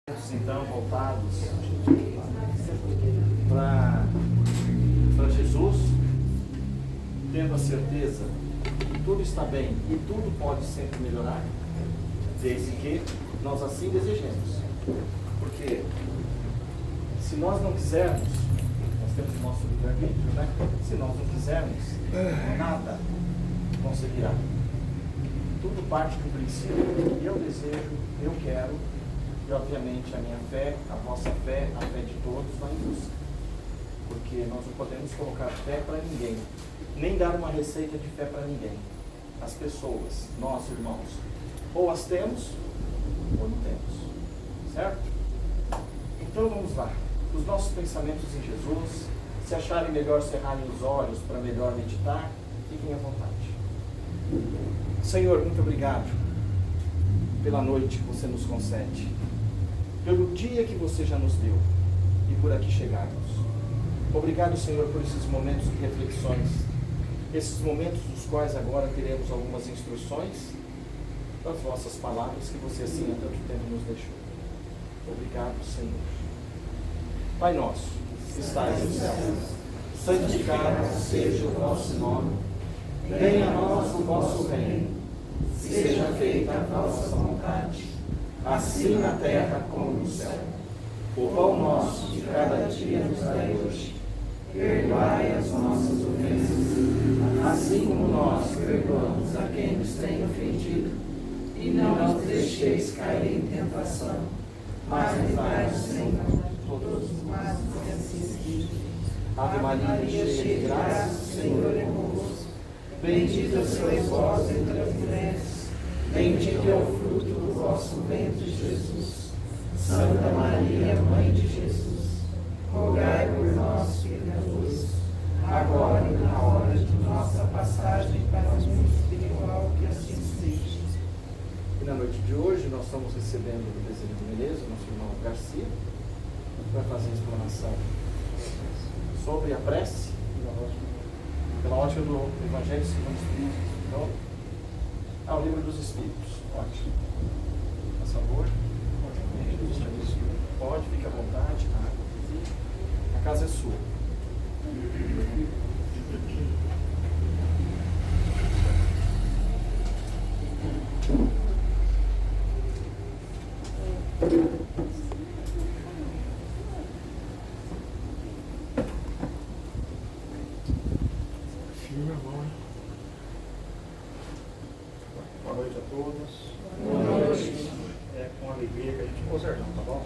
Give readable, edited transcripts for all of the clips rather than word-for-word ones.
Então voltados para Jesus, tendo a certeza que tudo está bem e tudo pode sempre melhorar, desde que nós assim desejemos. Porque se nós não quisermos, nós temos o nosso livre-arbítrio, né? Se nós não quisermos, nada conseguirá. Tudo parte do princípio que eu desejo, eu quero. E obviamente a minha fé, a vossa fé, a fé de todos vai em busca. Porque nós não podemos colocar fé para ninguém, nem dar uma receita de fé para ninguém. As pessoas, nós irmãos, ou as temos, ou não temos. Certo? Então vamos lá. Os nossos pensamentos em Jesus, se acharem melhor cerrarem os olhos para melhor meditar, fiquem à vontade. Senhor, muito obrigado pela noite que você nos concede, pelo dia que você já nos deu e por aqui chegarmos. Obrigado, Senhor, por esses momentos de reflexões, esses momentos dos quais agora teremos algumas instruções das vossas palavras que você assim há tanto tempo nos deixou. Obrigado, Senhor. Pai nosso, que estais nos céus, santificado seja o vosso nome, venha a nós o vosso reino, seja feita a vossa vontade, assim na terra como no céu. O pão nosso de cada dia nos dai hoje. Perdoai as nossas ofensas, assim como nós perdoamos a quem nos tem ofendido. E não nos deixeis cair em tentação, mas livrai-nos, Senhor, todos os males. Ave Maria, cheia de graça, o Senhor é convosco. Bendita sois vós entre as mulheres. Bendito é o fruto do vosso ventre, Jesus. Santa Maria, Mãe de Jesus, rogai por nós, pecadores, agora e na hora de nossa passagem para o mundo espiritual, que assim seja. E na noite de hoje nós estamos recebendo o Desejo de Menezes, nosso irmão Garcia, para fazer a explanação sobre a prece, pela ótica do Evangelho segundo o Espírito. Então, o livro dos Espíritos. Ótimo. Por favor. Pode, fique à vontade. A casa é sua. Boa noite a todos. Boa noite. É com alegria que a gente... Ô Sérgio, tá bom?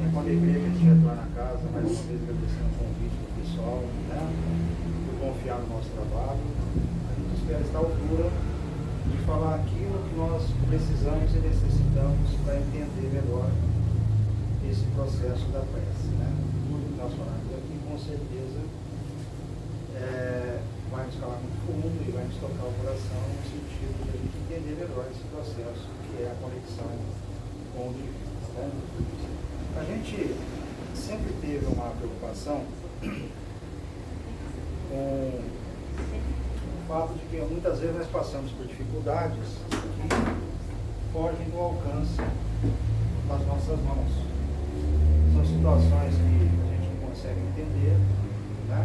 É com alegria que a gente retorna a casa, mais uma vez agradecendo o convite do pessoal, né? Por confiar no nosso trabalho. A gente espera estar à altura de falar aquilo que nós precisamos e necessitamos para entender melhor esse processo da prece, né? Tudo que nós falamos aqui, com certeza, vai nos calar muito fundo e vai nos tocar o coração no sentido de a gente entender melhor esse processo que é a conexão com o divino. Tá? A gente sempre teve uma preocupação com o fato de que muitas vezes nós passamos por dificuldades que fogem do alcance das nossas mãos. São situações que a gente não consegue entender, né?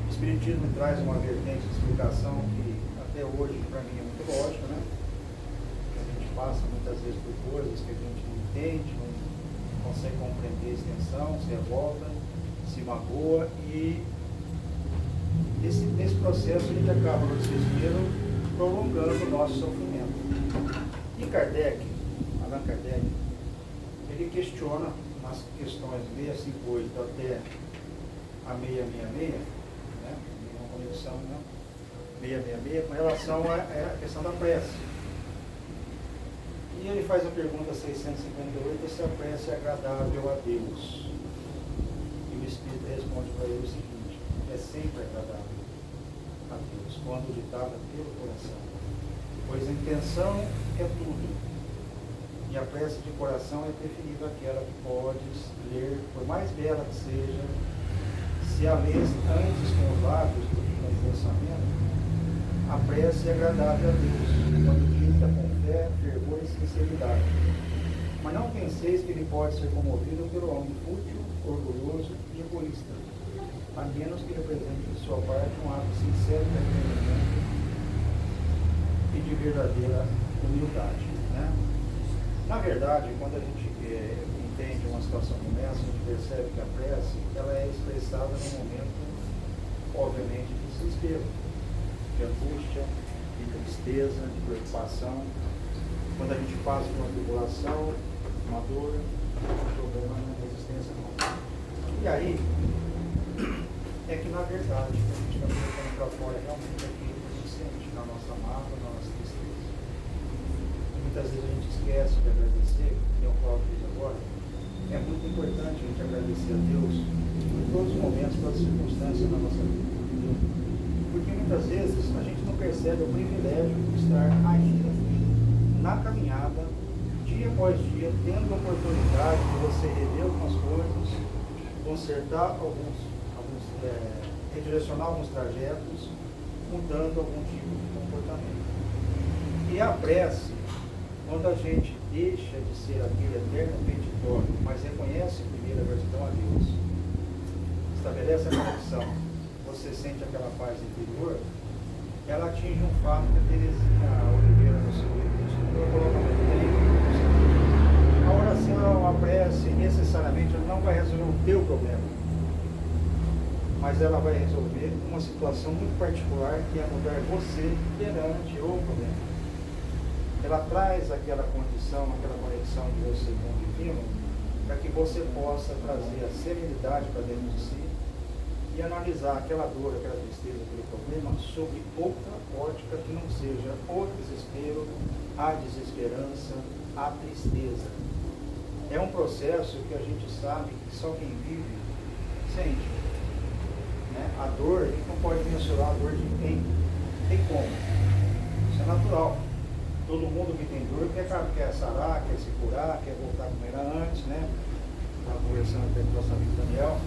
O Espiritismo traz uma vertente de explicação que até hoje para mim é muito lógica, né? A gente passa muitas vezes por coisas que a gente não entende, não consegue compreender a extensão, se revolta, se magoa e nesse processo a gente acaba, por desespero, prolongando o nosso sofrimento. E Kardec, Allan Kardec, ele questiona nas questões 658 até a 666, conexão, né? 666, com relação à questão da prece. E ele faz a pergunta 658, se a prece é agradável a Deus. E o Espírito responde para ele o seguinte: é sempre agradável a Deus, quando ditada pelo coração. Pois a intenção é tudo. E a prece de coração é preferível àquela que podes ler, por mais bela que seja, se a lês antes com os lábios do que com o pensamento. A prece é agradável a Deus, quando dita com fé, fervor e sinceridade. Mas não penseis que ele pode ser comovido pelo homem fútil, orgulhoso e egoísta, a menos que represente de sua parte um ato sincero de arrependimento e de verdadeira humildade. Né? Na verdade, quando a gente entende uma situação como essa, a gente percebe que a prece ela é expressada num momento, obviamente, de desespero, de angústia, de tristeza, de preocupação. Quando a gente passa por uma tribulação, uma dor, um problema, uma resistência não. E aí, é que na verdade, a gente está colocando para fora realmente aquilo que a gente sente na nossa mágoa, na nossa tristeza. Muitas vezes a gente esquece de agradecer, que é o Cláudio diz agora. É muito importante a gente agradecer a Deus por todos os momentos, todas as circunstâncias na nossa vida. Porque muitas vezes a gente não percebe o privilégio de estar ainda na caminhada, dia após dia, tendo a oportunidade de você rever algumas coisas, consertar redirecionar alguns trajetos, mudando algum tipo de comportamento. E a prece, quando a gente deixa de ser aquele eterno petitório, mas reconhece primeiro a gratidão a Deus, estabelece a conexão, você sente aquela paz interior, ela atinge um fato que a Terezinha Oliveira no seu livro coloca muito bem. A oração, a prece, necessariamente não vai resolver o teu problema, mas ela vai resolver uma situação muito particular, que é mudar você perante o problema. Ela traz aquela condição, aquela conexão de você com o divino, para que você possa trazer a serenidade para dentro de si e analisar aquela dor, aquela tristeza, aquele problema sobre outra ótica que não seja o desespero, a desesperança, a tristeza. É um processo que a gente sabe que só quem vive sente. Né? A dor, a gente não pode mensurar a dor de ninguém. Não tem como. Isso é natural. Todo mundo que tem dor quer sarar, quer se curar, quer voltar como era antes, né? Estava conversando até com o nosso amigo Daniel.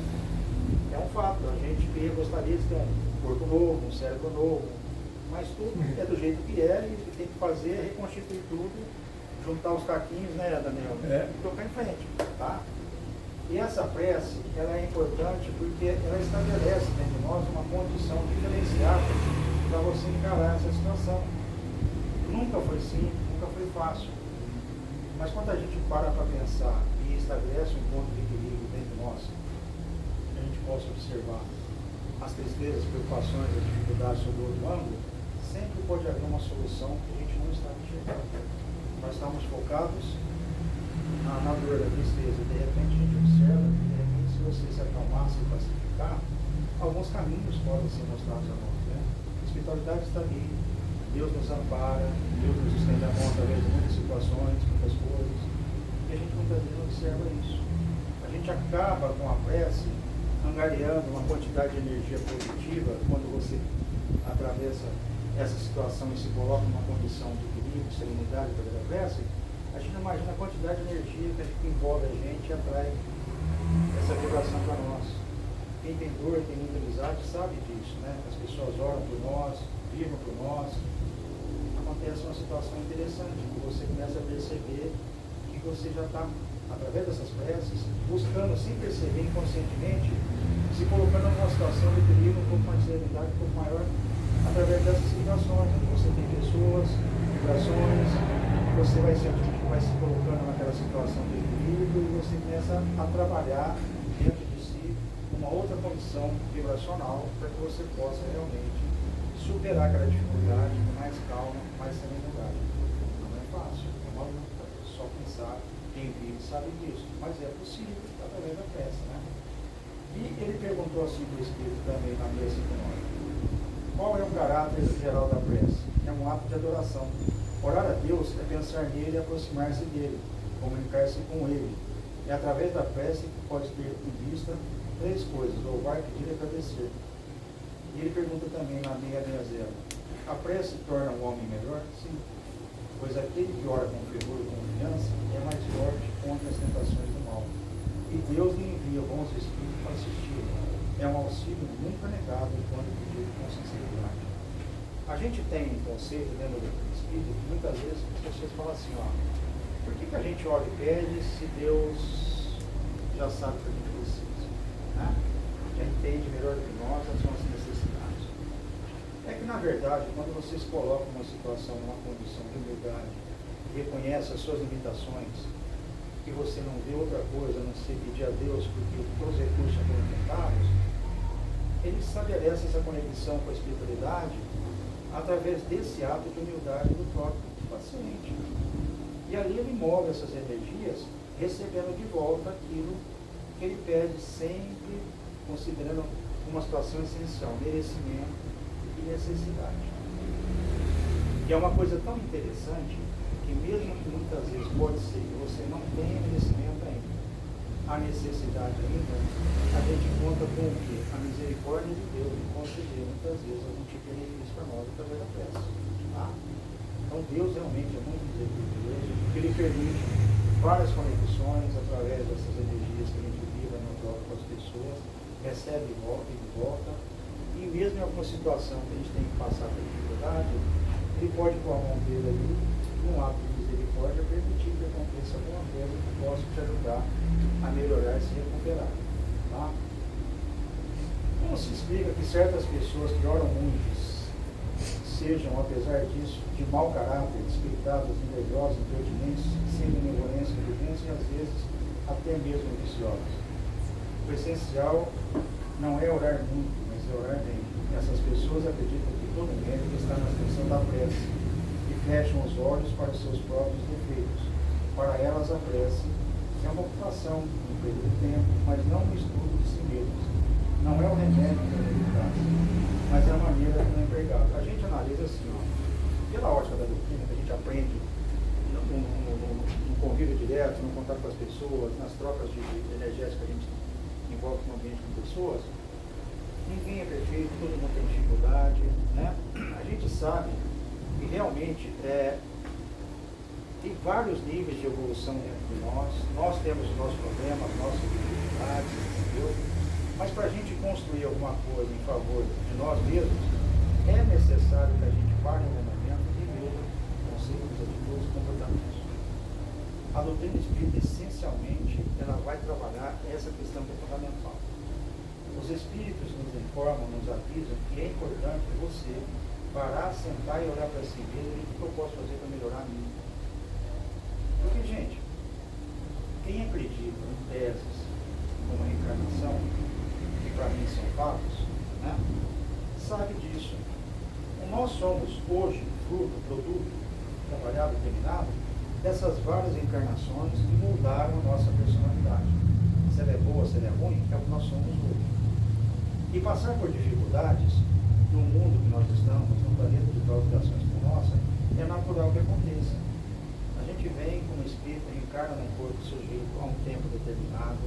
É um fato, a gente gostaria de ter um corpo novo, um cérebro novo, mas tudo é do jeito que é e tem que fazer, reconstituir tudo, juntar os caquinhos, né, Daniel? E tocar em frente, tá? E essa prece, ela é importante porque ela estabelece dentro de nós uma condição diferenciada para você encarar essa situação. Nunca foi simples, nunca foi fácil. Mas quando a gente para pensar e estabelece um ponto de equilíbrio dentro de nós, a gente possa observar as tristezas, as preocupações, as dificuldades sob outro ângulo, sempre pode haver uma solução que a gente não está enxergando. Nós estamos focados na dor da tristeza. De repente a gente observa que, de repente, se você se acalmar, se pacificar, alguns caminhos podem ser mostrados a nós. Né? A espiritualidade está ali. Deus nos ampara, Deus nos estende a mão através de muitas situações, muitas coisas, e a gente muitas vezes observa isso. A gente acaba com a prece angariando uma quantidade de energia positiva quando você atravessa essa situação e se coloca numa condição de equilíbrio, serenidade através da prece. A gente não imagina a quantidade de energia que envolve a gente e atrai essa vibração para nós. Quem tem dor, tem muita amizade, sabe disso, né? As pessoas oram por nós, vibram por nós. Acontece uma situação interessante, que você começa a perceber que você já está, através dessas preces, buscando, sem perceber inconscientemente, se colocando numa situação de equilíbrio um pouco mais de serenidade, um pouco maior, através dessas situações, onde você tem pessoas, vibrações, você vai se colocando naquela situação de equilíbrio e você começa a trabalhar dentro de si uma outra condição vibracional para que você possa realmente superar aquela dificuldade com mais calma, mais serenidade. Não é fácil, é uma luta, só pensar, quem vive sabe disso, mas é possível através da prece, né? E ele perguntou assim para o Espírito também na mesa com nós: qual é o caráter geral da prece? É um ato de adoração. Orar a Deus é pensar nele e aproximar-se dele, comunicar-se com ele. É através da prece que pode ter em vista três coisas: louvar, pedir e agradecer. E ele pergunta também na 660: a prece torna o homem melhor? Sim, pois aquele que ora com fervor e confiança é mais forte contra as tentações do mal. E Deus lhe envia bons espíritos para assisti-lo. É um auxílio nunca negado enquanto pedido com sinceridade. A gente tem um conceito dentro do espírito que muitas vezes as pessoas falam assim: ó, Por que a gente ora e pede se Deus já sabe o que a gente precisa? Né? Já entende melhor do que nós as nossas necessidades. É que, na verdade, quando vocês colocam uma situação, uma condição de humildade, reconhece as suas limitações, que você não vê outra coisa a não ser pedir a Deus porque todos os recursos são limitados, ele estabelece essa conexão com a espiritualidade através desse ato de humildade do próprio paciente. E ali ele move essas energias, recebendo de volta aquilo que ele pede, sempre considerando uma situação essencial, merecimento e necessidade. E é uma coisa tão interessante que mesmo que muitas vezes pode ser que você não tenha merecimento ainda, a necessidade ainda, a gente conta com o quê? A misericórdia de Deus de conceder muitas vezes algum tipo de benefício para nós através da prece. Tá? Então Deus realmente é muito misericordioso, porque Ele permite várias conexões através dessas energias que a gente vive no troca com as pessoas, recebe de volta, e mesmo em alguma situação que a gente tem que passar por dificuldade, Ele pode pôr a mão dele ali, num ato de misericórdia, permitir que aconteça alguma coisa que possa te ajudar a melhorar e se recuperar. Tá? Como se explica que certas pessoas que oram muito sejam, apesar disso, de mau caráter, despeitadas, invejosas, impertinentes, sem benevolência, indulgência e às vezes até mesmo viciosas? O essencial não é orar muito, mas é orar bem. Essas pessoas acreditam que todo mérito está na extensão da prece e fecham os olhos para os seus próprios defeitos. Para elas, a prece é uma ocupação, um período de tempo, mas não um estudo de si mesmos. Não é o remédio para a eficácia, mas é a maneira como é empregado. A gente analisa assim, ó, pela ótica da doutrina, que a gente aprende no convívio direto, no contato com as pessoas, nas trocas de energéticas que a gente envolve no ambiente com pessoas. Ninguém é perfeito, todo mundo tem dificuldade, né? A gente sabe que realmente tem vários níveis de evolução dentro de nós temos os nossos problemas, as nossas dificuldades, entendeu? Mas para a gente construir alguma coisa em favor de nós mesmos, é necessário que a gente pare um momento e veja conceitos, atitudes e comportamentos. A doutrina espírita, essencialmente, ela vai trabalhar essa questão que é fundamental. Os espíritos nos informam, nos avisam que é importante você parar, sentar e olhar para si mesmo e o que eu posso fazer para melhorar a mim. Porque, gente, quem acredita em teses como a reencarnação, que para mim são fatos, né, sabe disso. Nós somos hoje fruto, produto, trabalhado, terminado, dessas várias encarnações que moldaram a nossa personalidade. Se ela é boa, se ela é ruim, é o que nós somos hoje. E passar por dificuldades no mundo que nós estamos, no planeta de gravitações como nossa, é natural que aconteça. A gente vem como espírito, reencarna num corpo sujeito a um tempo determinado,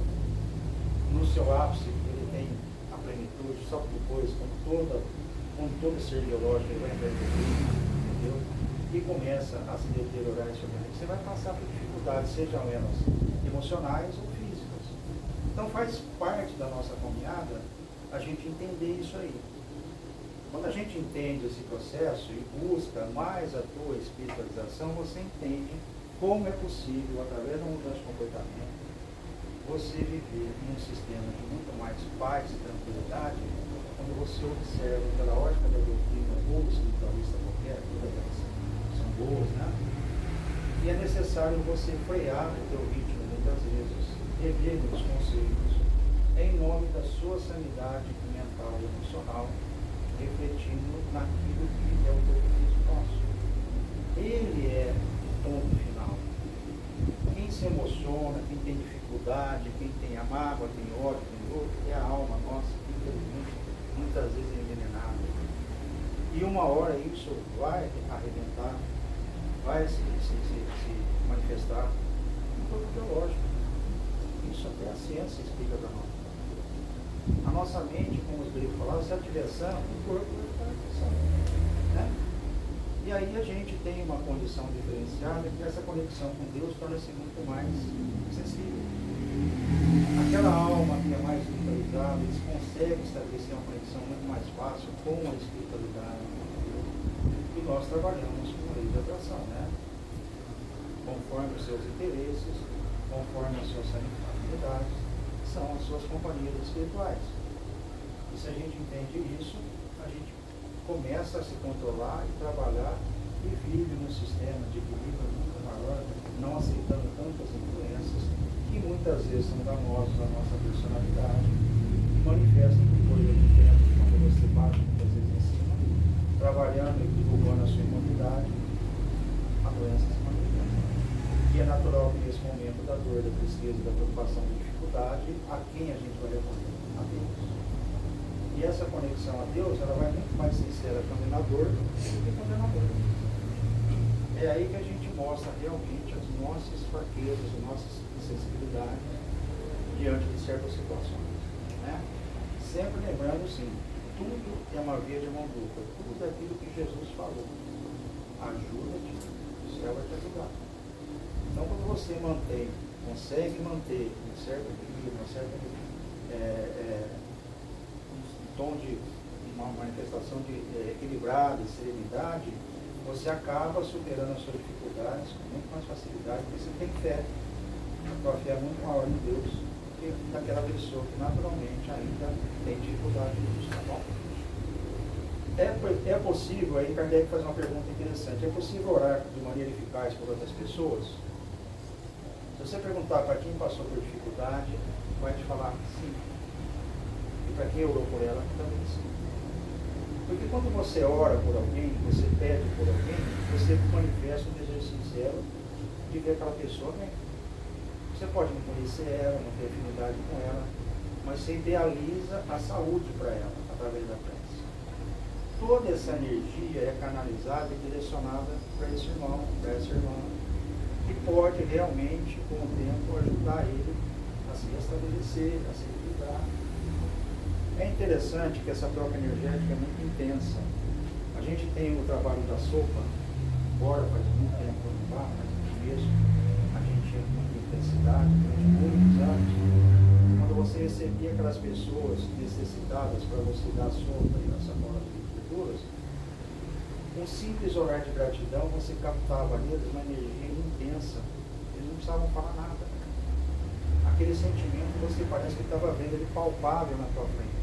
no seu ápice ele tem a plenitude, só que depois, com todo ser biológico, ele vai entrar em declínio, entendeu? E começa a se deteriorar esse organismo. Você vai passar por dificuldades, sejam elas emocionais ou físicas. Então faz parte da nossa caminhada a gente entender isso aí. Quando a gente entende esse processo e busca mais a tua espiritualização, você entende como é possível, através da mudança de comportamento, você viver num sistema de muito mais paz e tranquilidade, quando você observa pela ótica da doutrina ou espiritualista qualquer, todas elas são boas, né? E é necessário você frear o teu ritmo muitas vezes, rever os conceitos, em nome da sua sanidade mental e emocional, refletindo naquilo que é o benefício nosso. Ele é o ponto final. Quem se emociona, quem tem dificuldade, quem tem a mágoa, tem ódio, tem outro, é a alma nossa, que infelizmente muitas vezes é envenenada. E uma hora isso vai arrebentar, vai se manifestar no corpo biológico. Isso até a ciência explica para nós. A nossa mente, como os gregos falavam, se ativer sã, o corpo vai ficar sã, né? E aí a gente tem uma condição diferenciada que essa conexão com Deus torna-se muito mais sensível. Aquela alma que é mais espiritualizada, eles conseguem estabelecer uma conexão muito mais fácil com a espiritualidade. E nós trabalhamos com a lei de atração, né? conforme os seus interesses, conforme as suas sanidades, são as suas companhias espirituais. E se a gente entende isso, a gente começa a se controlar e trabalhar e vive num sistema de equilíbrio muito maior, não aceitando tantas influências que muitas vezes são danosas à nossa personalidade e manifestam depois de algum tempo, quando você bate muitas vezes em cima, trabalhando e divulgando a sua imunidade, a doença se manifesta. E é natural que nesse momento da dor, da tristeza, da preocupação, da dificuldade, a quem a gente vai recorrer? A Deus. E essa conexão a Deus, ela vai muito mais sincera condenador do que condenador. É aí que a gente mostra realmente as nossas fraquezas, as nossas insensibilidades diante de certas situações. Né? Sempre lembrando, sim, tudo é uma via de mão dupla, tudo é aquilo que Jesus falou. Ajuda-te, o céu vai te ajudar. Então, quando você consegue manter um certo equilíbrio, uma certa tom de uma manifestação de equilibrada, serenidade, você acaba superando as suas dificuldades com muito mais facilidade, porque você tem fé. A tua fé é muito maior em Deus do que daquela pessoa que naturalmente ainda tem dificuldade nisso, tá bom? É possível, aí Kardec faz uma pergunta interessante, é possível orar de maneira eficaz por outras pessoas? Se você perguntar para quem passou por dificuldade, vai te falar sim. E para quem orou por ela, também sim. Porque quando você ora por alguém, você pede por alguém, você manifesta um desejo sincero de ver aquela pessoa bem. Você pode não conhecer ela, não ter afinidade com ela, mas você idealiza a saúde para ela, através da prece. Toda essa energia é canalizada e direcionada para esse irmão, para essa irmã, que pode realmente, com o tempo, ajudar ele a se restabelecer, a se equilibrar. É interessante que essa troca energética é muito intensa. A gente tem o trabalho da sopa, embora faz muito tempo que eu não vá, mas mesmo a gente tinha muita intensidade durante muitos anos. Quando você recebia aquelas pessoas necessitadas para você dar sopa e a sacola de verduras, um simples olhar de gratidão, você captava neles uma energia intensa. Eles não precisavam falar nada. Aquele sentimento, você parece que estava vendo ele palpável na tua frente.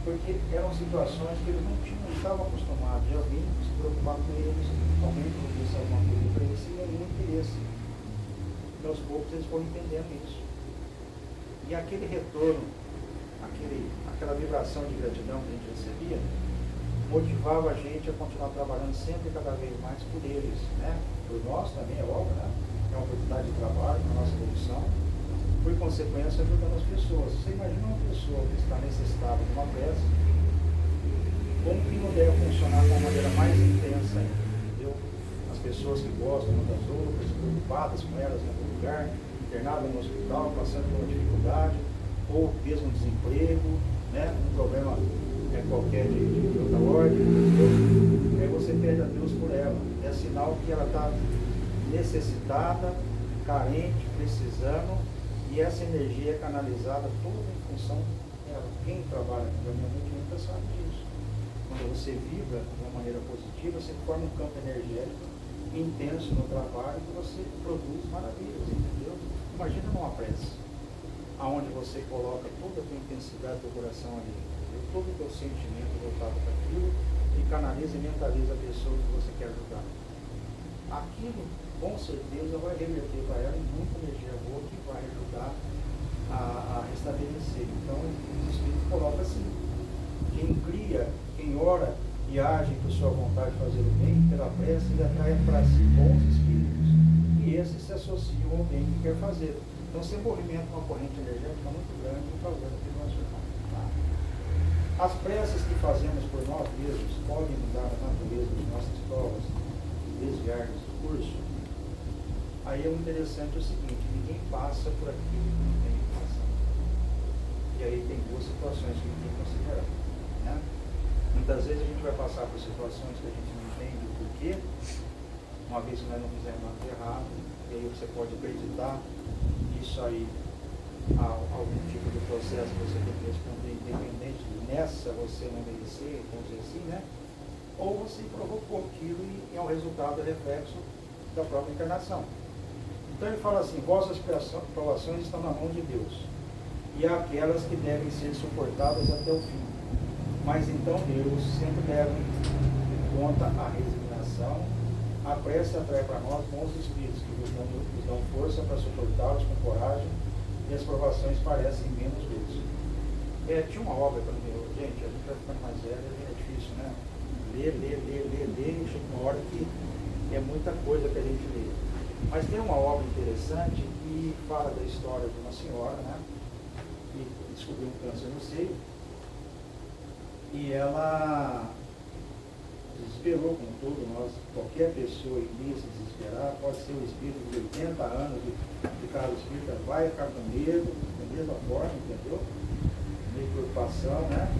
Porque eram situações que eles não estavam acostumados de alguém se preocupar com eles, alguém que oferecer alguma coisa para eles, sem nenhum interesse. E aos poucos eles foram entendendo isso. E aquele retorno, aquela vibração de gratidão que a gente recebia, motivava a gente a continuar trabalhando sempre e cada vez mais por eles, né? Por nós também, é óbvio, né? É uma oportunidade de trabalho na nossa evolução. Por consequência, ajudando as pessoas. Você imagina uma pessoa que está necessitada de uma prece, como que não deve funcionar de uma maneira mais intensa ainda, entendeu? As pessoas que gostam umas das outras, preocupadas com elas em algum lugar, internadas no hospital, passando por uma dificuldade, ou mesmo desemprego, né? Um problema qualquer de outra ordem, aí você pede a Deus por ela. É sinal que ela está necessitada, carente, precisando. E essa energia é canalizada toda em função dela. Quem trabalha com realmente nunca sabe disso. Quando você vibra de uma maneira positiva, você forma um campo energético intenso no trabalho que você produz maravilhas, entendeu? Imagina numa prece, aonde você coloca toda a tua intensidade do coração ali, entendeu? Todo o teu sentimento voltado para aquilo e canaliza e mentaliza a pessoa que você quer ajudar. Aquilo, com certeza, vai reverter para ela muita energia boa que vai ajudar a restabelecer. Então, o Espírito coloca assim: quem cria, quem ora e age por sua vontade de fazer o bem, pela prece, ele atrai para si bons espíritos. E esses se associam ao bem que quer fazer. Então, você movimenta uma corrente energética muito grande em favor daquele nosso irmão. Tá? As preces que fazemos por nós mesmos podem mudar a natureza de nossas provas, desviar-nos do curso. Aí é muito interessante o seguinte: ninguém passa por aquilo que não tem que passar. E aí tem duas situações que a gente tem que considerar, né? Muitas vezes a gente vai passar por situações que a gente não entende o porquê, uma vez que nós não fizemos nada de errado, e aí você pode acreditar isso aí a algum tipo de processo que você tem que responder, independente de nessa você não merecer, vamos dizer assim, né? Ou você provocou aquilo e é um resultado reflexo da própria encarnação. Então ele fala assim, vossas provações estão na mão de Deus, e há aquelas que devem ser suportadas até o fim. Mas então Deus sempre leva em conta a resignação, a prece atrai para nós bons espíritos, que nos dão força para suportá-los com coragem, e as provações parecem menos vezes. Tinha uma obra para mim, gente, a gente vai ficando mais velho, é difícil, né? Ler, e chega uma hora que é muita coisa que a gente lê. Mas tem uma obra interessante que fala da história de uma senhora, né? Que descobriu um câncer no seio, e ela desesperou com tudo. Qualquer pessoa início a desesperar, pode ser um espírito de 80 anos de cada espírito, vai ficar com medo, da mesma forma, entendeu? Meio de preocupação, né?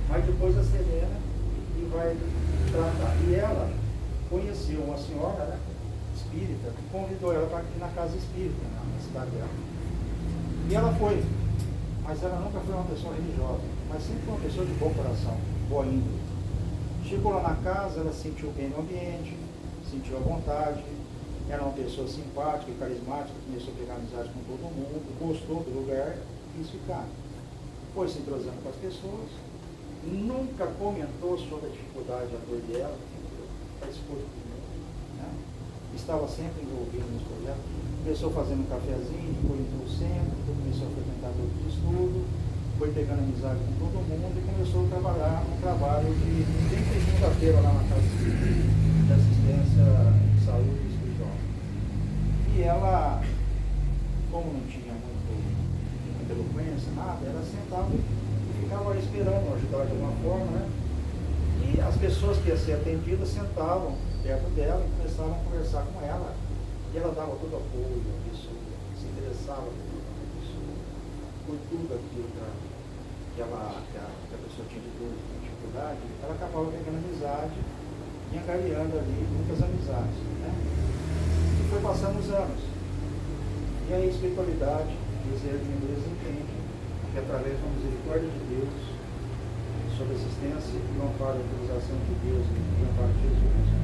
Mas depois a serena e vai tratar. E ela conheceu uma senhora, né, espírita, que convidou ela para ir na casa espírita, na cidade dela. E ela foi, mas ela nunca foi uma pessoa religiosa, mas sempre foi uma pessoa de bom coração, boa índole. Chegou lá na casa, ela se sentiu bem no ambiente, sentiu à vontade, era uma pessoa simpática e carismática, começou a pegar amizade com todo mundo, gostou do lugar e quis ficar. Foi se entrosando com as pessoas, nunca comentou sobre a dificuldade, a dor dela, participou de tudo, né? Estava sempre envolvido nos projetos. Começou fazendo um cafezinho, depois entrou no centro, depois começou a frequentar grupos de estudo, foi pegando amizade com todo mundo e começou a trabalhar no trabalho de sempre segunda-feira lá na casa de assistência de saúde espiritual. E ela, como não tinha muita eloquência, nada, ela sentava e ficava esperando ajudar de alguma forma, né? E as pessoas que iam ser atendidas sentavam perto dela e começavam a conversar com ela. E ela dava todo apoio à pessoa, se interessava por tudo aquilo que a pessoa tinha de dor, de dificuldade. Ela acabava pegando amizade e angariando ali muitas amizades, né? E foi passando os anos. E a espiritualidade, os ermos entendem que através da misericórdia de Deus, sob assistência e não para a utilização de Deus e não para Jesus,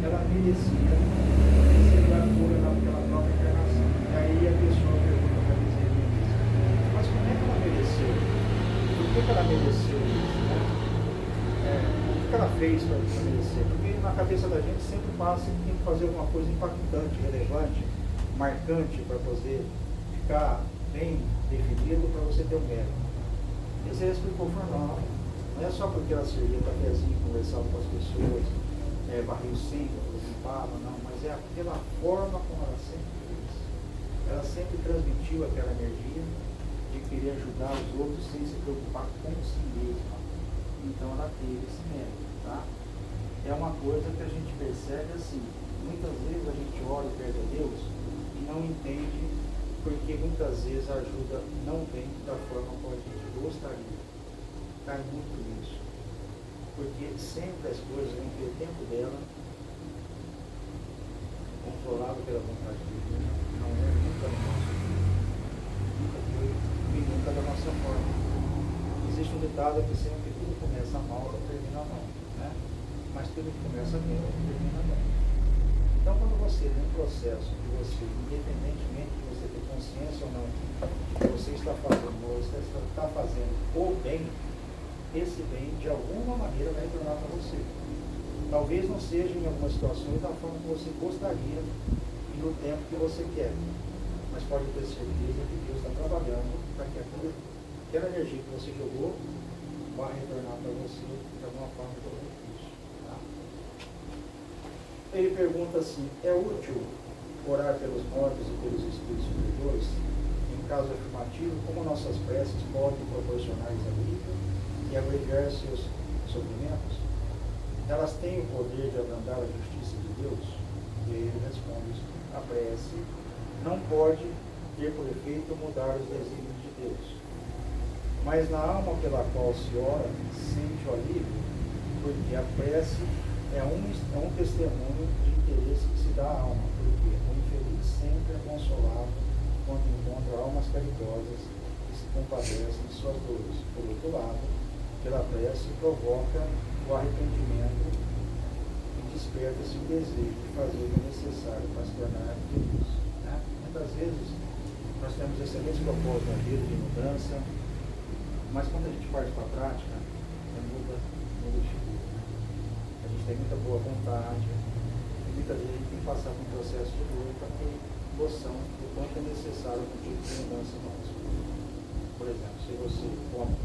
ela merecia receber a cura naquela própria encarnação. E aí a pessoa pergunta para a misericórdia, mas como é que ela mereceu? Por que ela mereceu isso? Né? O que ela fez para merecer? Porque na cabeça da gente sempre passa que tem que fazer alguma coisa impactante, relevante, marcante para poder ficar bem definido para você ter um mérito. E você explicou para nós. Não é só porque ela servia cafezinho, conversava com as pessoas, barril sempre, limpava, não, mas é pela forma como ela sempre fez. Ela sempre transmitiu aquela energia de querer ajudar os outros sem se preocupar com si mesma. Então ela teve esse mérito, tá? É uma coisa que a gente percebe assim, muitas vezes a gente olha perto de Deus e não entende, porque muitas vezes a ajuda não vem da forma como a gente gostaria. Cai muito nisso. Porque sempre as coisas vão ter o tempo dela, controlado pela vontade divina, não é nunca no nosso tempo. Nunca foi e nunca da nossa forma. Existe um ditado que sempre tudo começa mal, termina mal, né? Mas tudo que começa bem, termina bem. Então quando você tem um processo de você, independentemente de você ter consciência ou não, que você está fazendo ou você está fazendo o bem, esse bem de alguma maneira vai retornar para você. Talvez não seja em algumas situações da forma que você gostaria e no tempo que você quer, mas pode ter certeza que Deus está trabalhando para que aquela energia que você jogou vai retornar para você de alguma forma do benefício. Tá? Ele pergunta assim, é útil orar pelos mortos e pelos espíritos superiores? Em caso afirmativo, como nossas preces podem proporcionar-lhes alívio e abreviar seus sofrimentos? Elas têm o poder de abrandar a justiça de Deus? E ele responde, a prece não pode ter por efeito mudar os desígnios de Deus. Mas na alma pela qual se ora, sente o alívio, porque a prece é um testemunho de interesse que se dá à alma, porque o infeliz sempre é consolado quando encontra almas caridosas que se compadecem de suas dores. Por outro lado, pela prece provoca o arrependimento e desperta-se o desejo de fazer o necessário para se tornar feliz. Né? Muita vezes nós temos excelentes propósitos na vida de mudança, mas quando a gente parte para a prática, muda dificulta. Né? A gente tem muita boa vontade, e muitas vezes a gente tem que passar por um processo de dor para ter noção do quanto é necessário um tipo de mudança nossa. Por exemplo, se você come,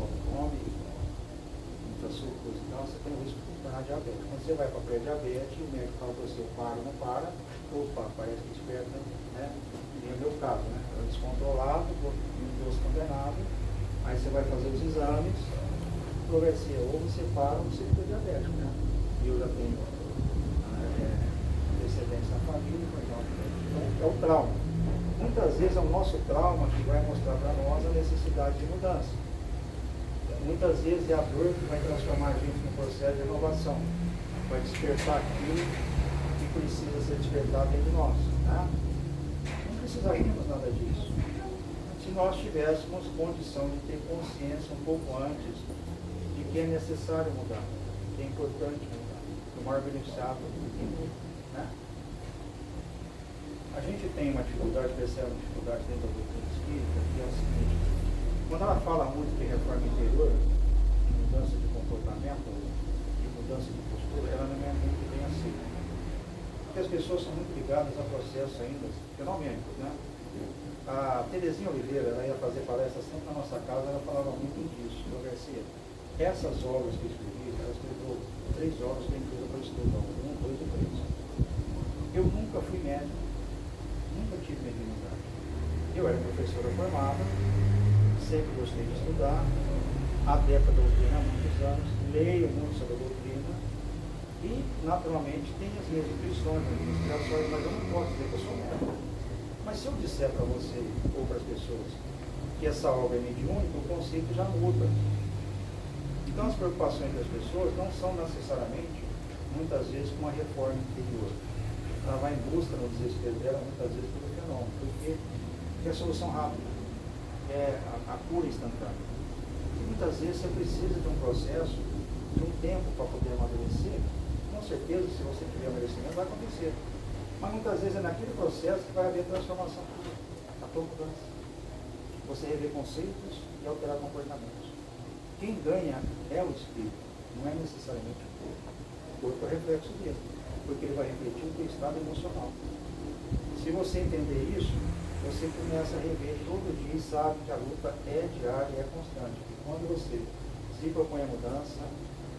muita açúcar e tal, você tem o risco de tornar diabético. Quando você vai para pré-diabetes, o médico fala para você, para ou não para, opa, parece que desperta, né? E é o meu caso, né? Eu descontrolado, um doce condenado, aí você vai fazer os exames, progressia, ou você para ou você fica diabético, né? E eu já tenho descendência na família, então é o trauma. Muitas vezes é o nosso trauma que vai mostrar para nós a necessidade de mudança. Muitas vezes é a dor que vai transformar a gente num processo de renovação, vai despertar aquilo que precisa ser despertado dentro de nós. Né? Não precisaríamos nada disso. Se nós tivéssemos condição de ter consciência um pouco antes de que é necessário mudar, que é importante mudar, que o maior beneficiado é né? A gente tem uma dificuldade, percebe uma dificuldade dentro da doutrina espírita, que é o seguinte: quando ela fala muito de reforma interior, de mudança de comportamento, de mudança de postura, ela não é muito bem aceita. Porque as pessoas são muito ligadas a processos ainda fenômenos, né? A Terezinha Oliveira, ela ia fazer palestra sempre na nossa casa, ela falava muito disso, do Garcia. Essas obras que eu escrevi, ela escreveu 3 obras que a empresa para estudar, 1, 2 e 3. Eu nunca fui médico, nunca tive mediunidade. Eu era professora formada, sempre gostei de estudar, adepto da doutrina há muitos anos, leio muito sobre a doutrina e, naturalmente, tenho as minhas intuições, as minhas inspirações, mas eu não posso dizer que eu sou médico. Mas se eu disser para você ou para as pessoas que essa obra é mediúnica, o conceito já muda. Então, as preocupações das pessoas não são necessariamente, muitas vezes, com a reforma interior. Ela vai em busca no desespero dela, muitas vezes, pelo fenômeno, porque é a solução rápida, é a cura instantânea. E muitas vezes você precisa de um processo, de um tempo para poder amadurecer. Com certeza, se você tiver amadurecimento, vai acontecer. Mas muitas vezes é naquele processo que vai haver transformação, a tua mudança. Você rever conceitos e alterar comportamentos. Quem ganha é o espírito, não é necessariamente o corpo. O corpo é reflexo dele, porque ele vai refletir o teu estado emocional. Se você entender isso, você começa a rever todo dia e sabe que a luta é diária e é constante. E quando você se propõe a mudança,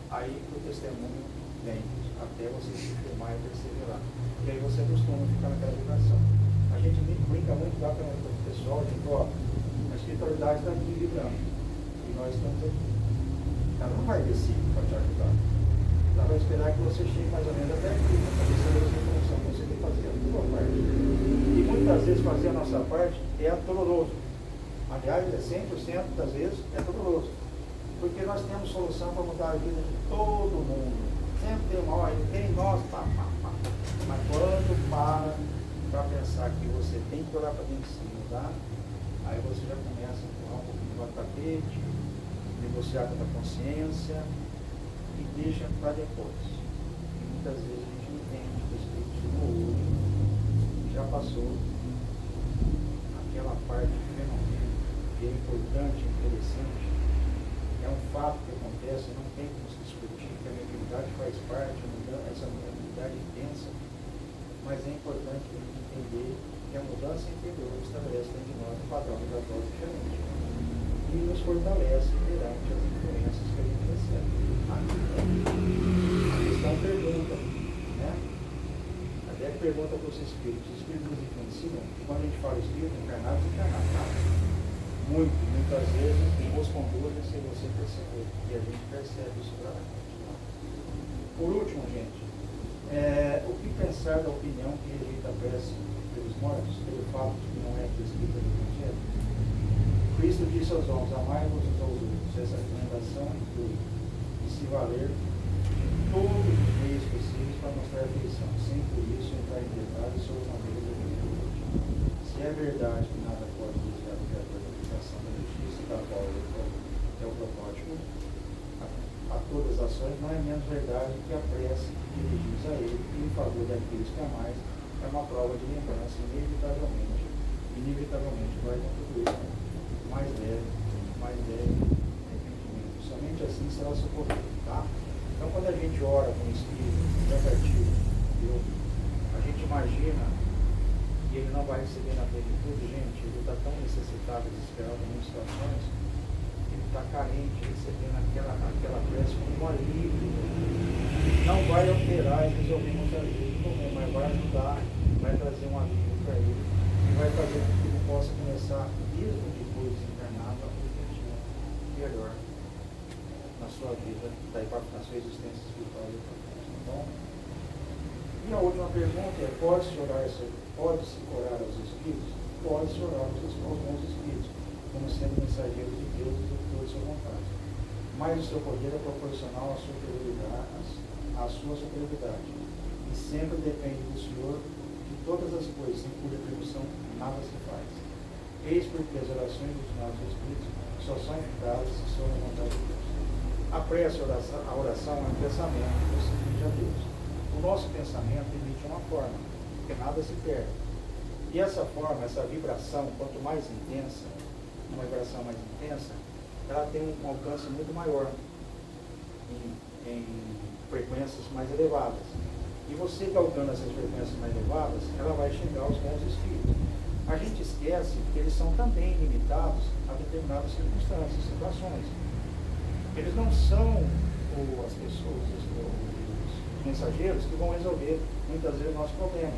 aí o testemunho vem, até você se firmar e perseverar. E aí você costuma ficar naquela vibração. A gente brinca muito lá para o pessoal, de a espiritualidade está aqui vibrando. E nós estamos aqui. Ela não vai descer para te ajudar. Ela vai esperar que você chegue mais ou menos até aqui, para fazer essa resolução que você tem que fazer a tua parte. E muitas vezes fazer a nossa parte é doloroso. Aliás, é 100% das vezes é doloroso. Porque nós temos solução para mudar a vida de todo mundo. Sempre tem uma hora, tem nós, pá. Mas quando para pensar que você tem que olhar para dentro de si, mudar, aí você já começa a empurrar um pouquinho do tapete, negociar com a consciência e deixa para depois. E muitas vezes a gente não entende que o espírito chegou hoje e já passou aquela parte do fenômeno que é importante, interessante. É um fato que acontece, não tem como se discutir, que a mediunidade faz parte, essa mediunidade intensa, mas é importante a gente entender que a mudança interior estabelece dentro de nós um padrão vibratório diferente e nos fortalece perante as influências que a gente recebe. A questão pergunta, né? Até pergunta para os espíritos nos influenciam, e quando a gente fala espírito, encarnado, muitas vezes os conduzem sem você perceber, e a gente percebe isso claramente. Por último, gente, o que pensar da opinião que rejeita a prece pelos mortos, pelo fato de que não é prescrita no Evangelho? Cristo disse aos homens: amai-vos uns aos outros. Essa recomendação inclui de se valer de todos os meios possíveis para mostrar a afeição, sem por isso entrar em detalhes sobre uma vida de virtude. Se é verdade que nada pode desviar do Criador da aplicação da justiça, da qual é o protótipo a todas as ações, não é menos verdade que a prece que dirigimos a Ele em favor daqueles que amais é uma prova de lembrança inevitavelmente inevitavelmente vai contribuir com mais leve arrependimento. Somente assim será socorrido, tá? Então, quando a gente ora com o Espírito negativo, Deus, a gente imagina que ele não vai receber na plenitude, gente, ele está tão necessitado, desesperado em muitas situações, ele está carente, recebendo aquela prece como um alívio. Não vai alterar e resolver muitas vezes o problema, mas vai ajudar, vai trazer um alívio para ele e vai fazer com que ele possa começar, mesmo depois desencarnado, a refletir melhor na sua vida, na sua existência espiritual. Tá bom? E a última pergunta é: pode-se orar aos Espíritos? Pode-se orar aos bons Espíritos, como sendo mensageiros de Deus e executores de sua vontade. Mas o seu poder é proporcional à sua superioridade. E sempre depende do Senhor de todas as coisas, sem cuja permissão nada se faz. Eis porque as orações dos nossos Espíritos só são eficazes se são a vontade de Deus. A prece, a oração é um pensamento que se dirige a Deus. O nosso pensamento emite uma forma, porque nada se perde. E essa forma, essa vibração, quanto mais intensa, uma vibração mais intensa, ela tem um alcance muito maior em frequências mais elevadas. E você galgando essas frequências mais elevadas, ela vai chegar aos bons espíritos. A gente esquece que eles são também limitados a determinadas circunstâncias, situações. Eles não são as pessoas, os mensageiros que vão resolver muitas vezes o nosso problema.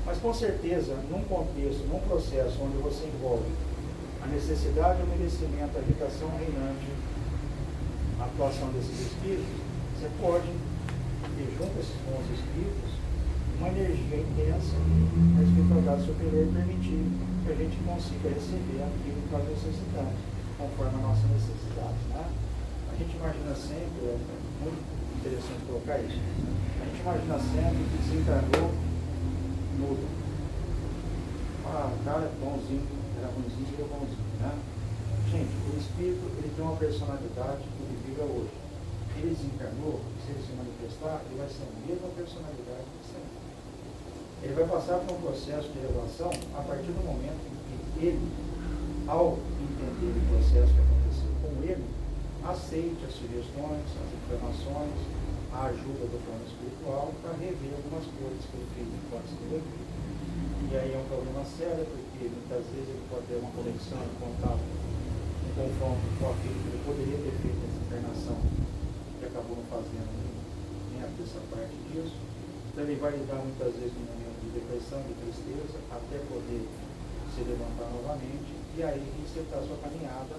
Mas com certeza, num contexto, num processo onde você envolve a necessidade, o merecimento, a agitação reinante, a atuação desses espíritos, você pode ter junto a esses bons espíritos uma energia intensa, a espiritualidade superior permitir que a gente consiga receber aquilo que nós necessitamos, conforme a nossa necessidade. Né? A gente imagina sempre, é muito interessante colocar isso, a gente imagina sempre que desencarnou mudo. O cara é bonzinho, era ruimzinho, ele é bonzinho. Né? Gente, o espírito ele tem uma personalidade que ele vibra hoje. Ele desencarnou, se ele se manifestar, ele vai ser a mesma personalidade de sempre. Ele vai passar por um processo de elevação a partir do momento em que ele, ao entender o processo que aconteceu com ele, aceite as sugestões, as informações, a ajuda do plano espiritual para rever algumas coisas que ele fez enquanto esteve aqui. E aí é um problema sério, porque muitas vezes ele pode ter uma conexão, um contato, um confronto com aquilo que ele poderia ter feito nessa encarnação, que acabou não fazendo nem a terça parte disso. Então ele vai lidar muitas vezes num momento de depressão, de tristeza, até poder se levantar novamente e aí iniciar a sua caminhada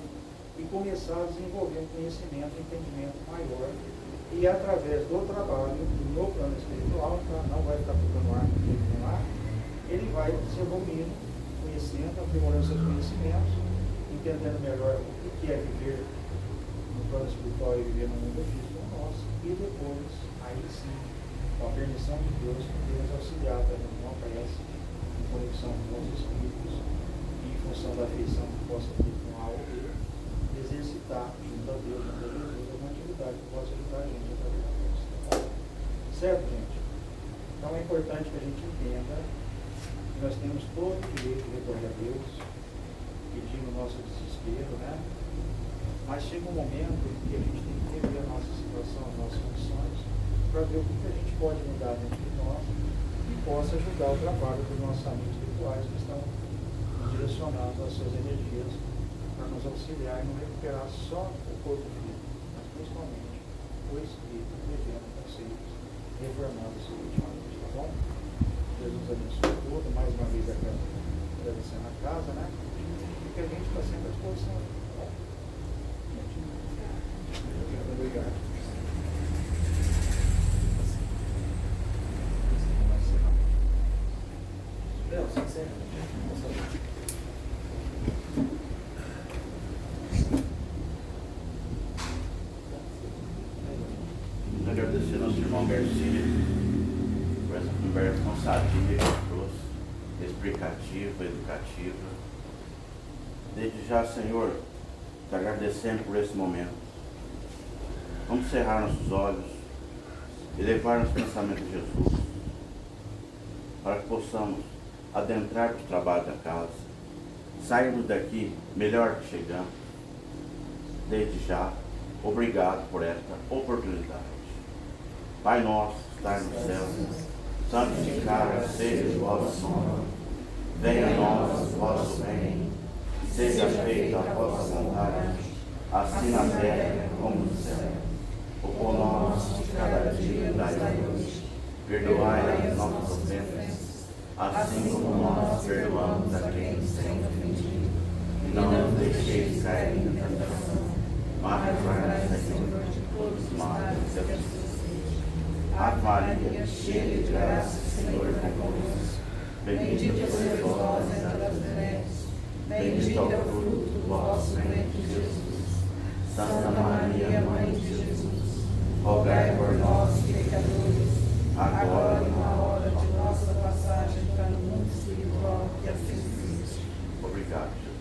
e começar a desenvolver um conhecimento, um entendimento maior e através do trabalho no plano espiritual, tá? Não vai ficar tocando arma lá, ele vai se evoluindo, conhecendo, aprimorando seus conhecimentos, entendendo melhor o que é viver no plano espiritual e viver no mundo físico como nós, e depois, aí sim, com a permissão de Deus, podemos auxiliar também uma prece em conexão com os espíritos e em função da afeição que possa ter com a alma dele, exercitar junto a Deus, junto a Jesus, alguma atividade que possa ajudar a gente a fazer a prece. Tá? Certo, gente? Então é importante que a gente entenda que nós temos todo o direito de recorrer a Deus, pedindo o nosso desespero, né? Mas chega um momento em que a gente tem que rever a nossa situação, as nossas condições, para ver o que a gente pode mudar dentro de nós e possa ajudar o trabalho dos nossos amigos espirituais que estão direcionando as suas energias para nos auxiliar e não recuperar só o corpo físico, mas principalmente o espírito, vivendo conceitos, reformando seu ultimamente, tá bom? Jesus abençoe tudo, mais uma vez agradecendo a casa, né? E que a gente está sempre à disposição. Tá bom? Obrigado. Agradecer ao nosso irmão Garcia por essa conversa tão sadia que trouxe, explicativa, educativa. Desde já, Senhor, te agradecendo por esse momento. Vamos cerrar nossos olhos e levar nosso pensamento a Jesus, para que possamos adentrar para o trabalho da casa, saímos daqui melhor que chegamos. Desde já, obrigado por esta oportunidade. Pai nosso, que está no céu, santificado seja o vosso nome. Venha a nós o vosso reino, seja feita a vossa vontade, assim na terra como no céu. O pão nosso de cada dia dai hoje. Perdoai as nossas ofensas, assim como nós perdoamos a quem nos tem ofendido. E não nos deixeis cair em tentação, mas livrai-nos, Senhor, de todos os males. Ave Maria, cheia de graça, o Senhor é convosco. Bendita sois vós entre as mulheres, bendito é o fruto do vosso ventre, Jesus. Santa Maria, Mãe de Jesus, rogai por nós, pecadores, agora e na hora de nossa passagem para o mundo espiritual, que assim seja. Obrigado, Jesus.